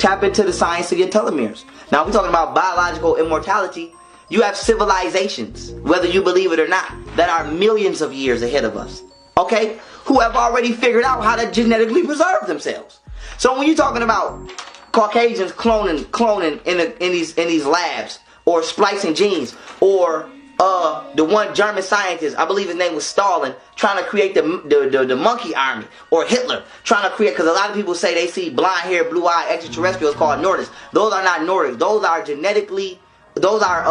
tap into the science of your telomeres. Now we're talking about biological immortality. You have civilizations, whether you believe it or not, that are millions of years ahead of us. Okay? Who have already figured out how to genetically preserve themselves. So when you're talking about Caucasians cloning in these labs, or splicing genes, or the one German scientist, I believe his name was Stalin, trying to create the monkey army, or Hitler trying to create, because a lot of people say they see blonde hair, blue eye extraterrestrials called Nordics. Those are not Nordics. Those are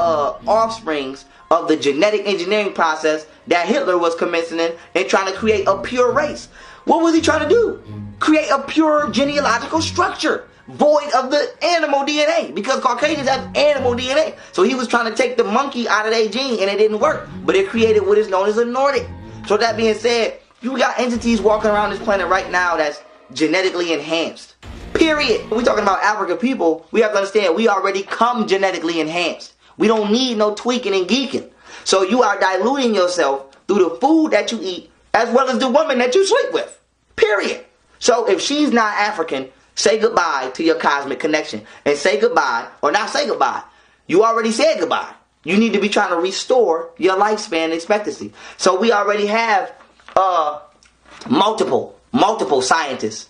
offsprings of the genetic engineering process that Hitler was commencing in and trying to create a pure race. What was he trying to do? Create a pure genealogical structure, void of the animal DNA, because Caucasians have animal DNA. So he was trying to take the monkey out of their gene, and it didn't work. But it created what is known as a Nordic. So that being said, you got entities walking around this planet right now that's genetically enhanced. Period. When we're talking about African people, we have to understand we already come genetically enhanced. We don't need no tweaking and geeking. So you are diluting yourself through the food that you eat, as well as the woman that you sleep with. Period. So if she's not African, say goodbye to your cosmic connection. And say goodbye, or not say goodbye. You already said goodbye. You need to be trying to restore your lifespan expectancy. So we already have multiple scientists.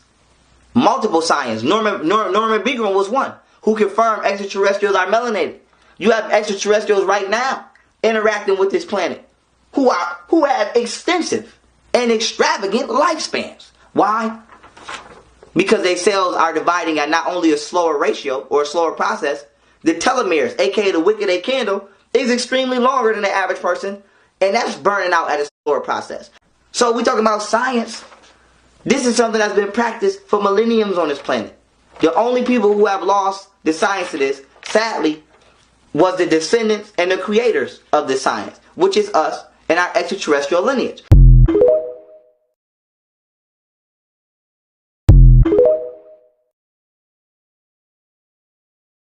Multiple science. Norman Bigram was one who confirmed extraterrestrials are melanated. You have extraterrestrials right now interacting with this planet who have extensive and extravagant lifespans. Why? Because their cells are dividing at not only a slower ratio or a slower process, the telomeres, aka the wick of their candle, is extremely longer than the average person, and that's burning out at a slower process. So we're talking about science. This is something that's been practiced for millenniums on this planet. The only people who have lost the science of this, sadly, was the descendants and the creators of this science, which is us and our extraterrestrial lineage.